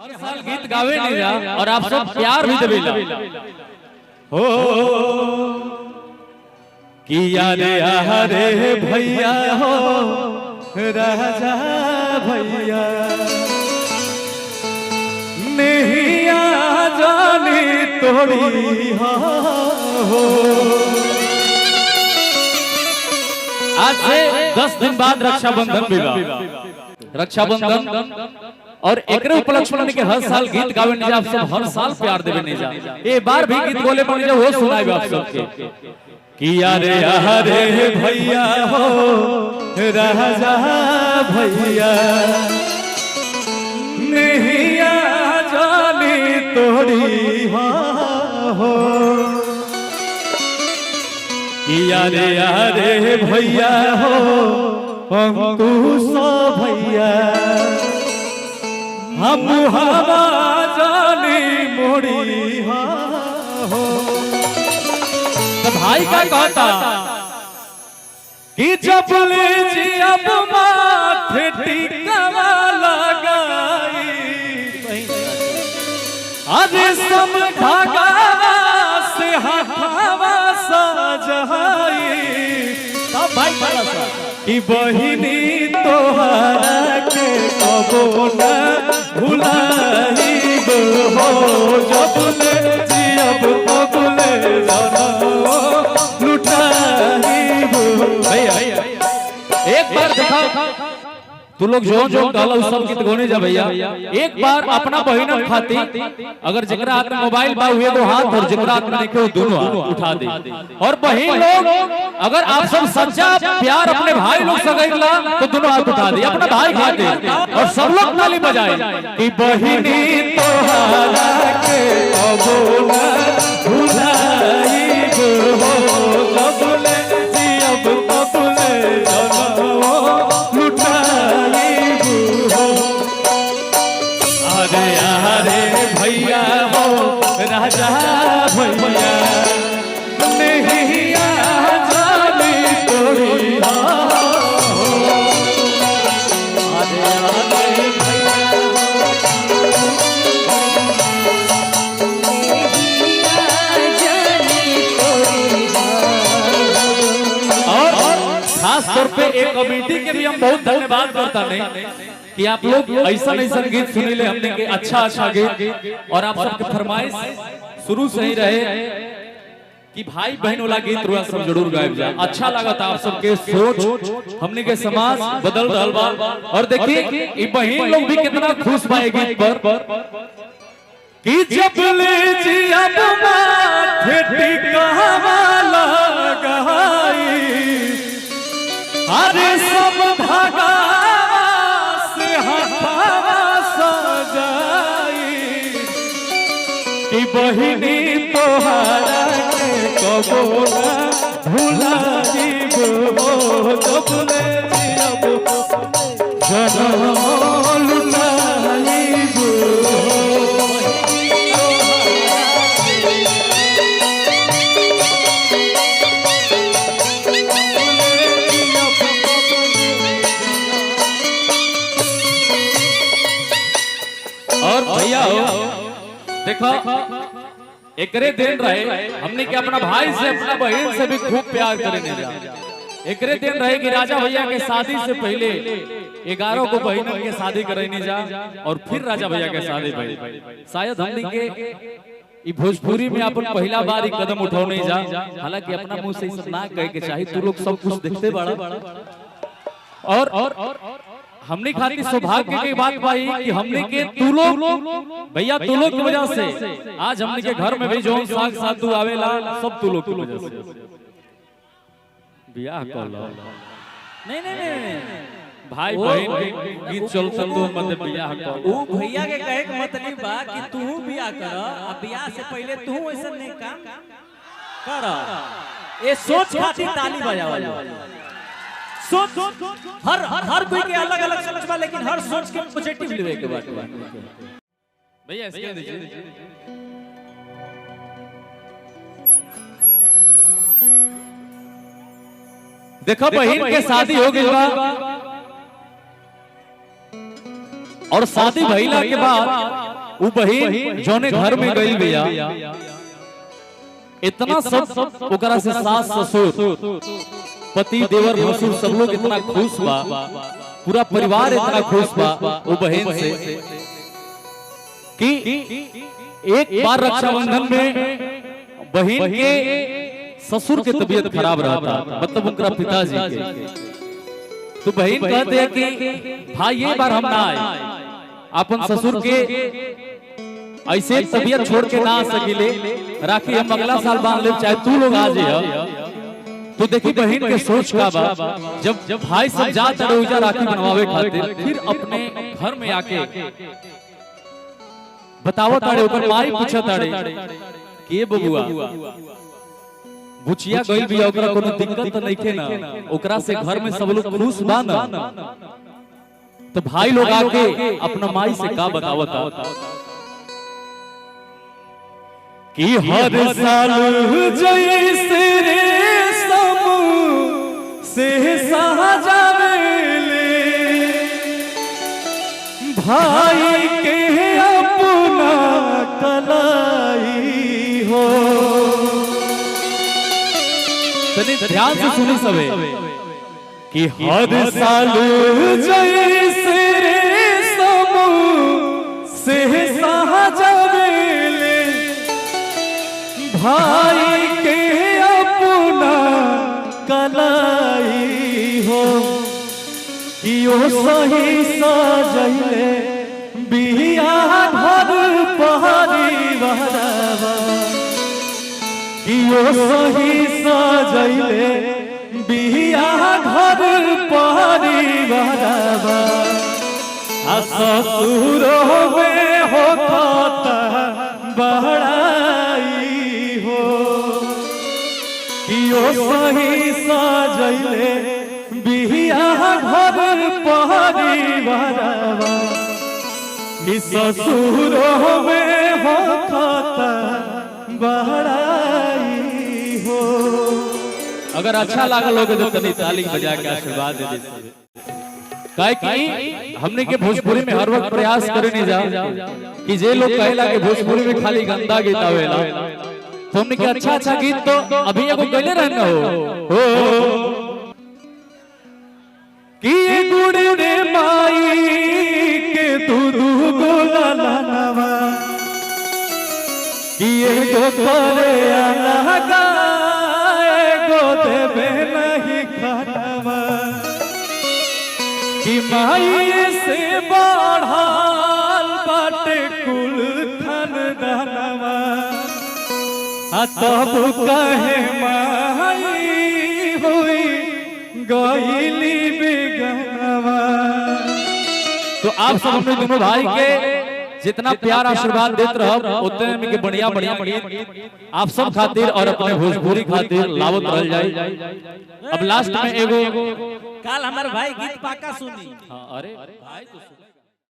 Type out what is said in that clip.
हर साल गीत गावे नहीं जा और आप सब प्यार भी देवेला हो कि यारे हरे भैया हो राजा भैया नहीं जानी तोड़ी हो। आज से 10 दिन बाद रक्षाबंधन विवाह रक्षाबंधन और एकरे उपलक्ष्य में के हर साल गीत गावे नहीं जा आप सब हर साल प्यार देवे नहीं जा ए बार भी गीत बोले बन जा वो सुनाए आप सबके कि यारे हरे भैया हो राजा भैया नहीं जानी तोड़ी हो यारे यारे भैया हो अंकुश भैया हम हवा जानी मोड़ी हो। तो भाई का कहता कि जब ले जी अब माथे टीका लगाई अरे सब धागा से हवा सजाई सब भाई कि बहिनी तोहरा के कबो न भुलाई हो जब ले जियब कबले जनमो लुटाई भैया एक बार देखा तू लोग जो गाला सब गीत गोने जा भैया एक बार अपना बहिनन खाती अगर जकरा हाथ में मोबाइल बा हुए तो हाथ और जकरा हाथ में देखे दोनों हाथ उठा दे और बहिन लोग अगर आप सब सच्चा प्यार अपने भाई लोग से करेला तो दोनों हाथ उठा दे अपना भाई खाते और सब लोग ताली बजाए कि बहिनी तोहरा के कबो न भुलाई हो जब ले जियब कबले जनमो भैया हो राजा भैया नहीं जानी तोड़ी हो और खास तौर पे एक कमेटी के भी हम बहुत धन्यवाद करता नहीं कि आप लोग ऐसा गीत सुनीले हमने के अच्छा गीत और आप सबके फरमाइश शुरू से ही रहे कि भाई बहन वाला गीत रुआ सब जरूर गायब जाए अच्छा लगा था आप सबके सोच हमने के समाज बदल रहल बा और देखिए ये बहन लोग भी कितना खुश भाई गीत पर कि जब ले जियब माथे टीका लगाई अरे सब धागा कि बहिनी तोहरा के कबो न भुलाई हो जब ले जियब जनमो लुटाई और भैया देखो एकरे दिन रहे हमने के अपना भाई से अपना बहन से भी खूब प्यार करेंगे एकरे दिन रहे कि राजा भैया के शादी से पहले 11 को बहनों के शादी करेंगे जा और फिर राजा भैया के शादी भई शायद हमने के भोजपुरी में अपन पहला बार ही कदम उठाने जा हालांकि अपना मुंह से सब ना कहे के चाहिए तू लोग सब कुछ देखते बड़ा और हमने खातिर सौभाग्य की बात भाई कि हमने के तू लोग भैया तू लोग की वजह से आज हमने के घर में भी जो साग साधु आवेला सब तू लोग की वजह से ब्याह कर लो नहीं भाई बहन गीत चल तो मत ब्याह कर ओ भैया के कहे के मतलब बा कि तू ब्याह कर आ ब्याह से पहले तू ऐसा नहीं काम कर ए सोच खातिर ताली बजावा सोच हर कोई के अलग अलग सोच बा लेकिन हर सोच के पॉजिटिव लेवे के बात भैया इसके दीजिए देखो बहन के शादी हो गई बा और शादी भइला के बाद वो बहिन जोने घर में गई भैया इतना सब ओकरा से सास ससुर पति देवर भसुर सब लोग इतना खुश बा, पूरा परिवार इतना खुश बा वो बहन से कि एक बार रक्षाबंधन में बहन के ससुर की तबीयत खराब रहता, मतलब उनका पिताजी के। तो बहन कहते हैं कि भाई ये बार हम ना आए, अपन ससुर के ऐसे तबीयत छोड़ के ना आ सकिले, राखी हम अगला साल बांध ले, चाहे तू लोग आ जाए। तो देखी बहन के सोच का बा, जब भाई सब जात रोजा राखी बनवावे खातिर फिर अपने घर में आके बतावो ताड़े, ऊपर माई पूछा ताड़े के बबुआ बुचिया गइल बिया, ओकरा कोनो दिक्कत त नइखे ना, ओकरा से घर में सब लोग खुश बा ना। तो भाई लोग आके अपना माई से का बतावता कि हर साल जैसे रेशम से सहजावेले भाई के अपना कलाई हो। तनी ध्यान से सुनी सबे कि हर साल जैसे रेशम से सहजावेले भाई के अपना कलाई हो, कि ओ सही सजले बिया घर परिवारवा, कि ओ सही सजले बिया घर परिवारवा, आ ससुर में होता बड़ाई हो, कि ओ सही सजले बिया घर परिवारवा, कि ससुर में होता बड़ाई हो। अगर अच्छा लागल होगा तो तनी ताली बजा के आशीर्वाद दे दे। काहे कि हमने के भोजपुरी में हर वक्त प्रयास करे नहीं जा कि जे लोग कहला के भोजपुरी में खाली गंदा गीत आवेला, तो हमने के अच्छा अच्छा गीत तो अभी एगो गइले रहना हो कि गुड़े रे माई के दूध गोलालावा, कि एगो करे अलगा एगो देवे नहीं खानवा, कि माई से बढ़ाल बाटे कुल खानदानवा, तब कहे माई हुई गईली बेगनवा। तो आप सब अपने दोनों भाई के जितना प्यार आशीर्वाद देते रहो उतने में के बढ़िया बढ़िया आप सब खातिर और अपने भोजपुरी खातिर लावत रह जाए। अब लास्ट में एगो काल हमारे भाई गीत पाका सुनी। हाँ, अरे भाई तो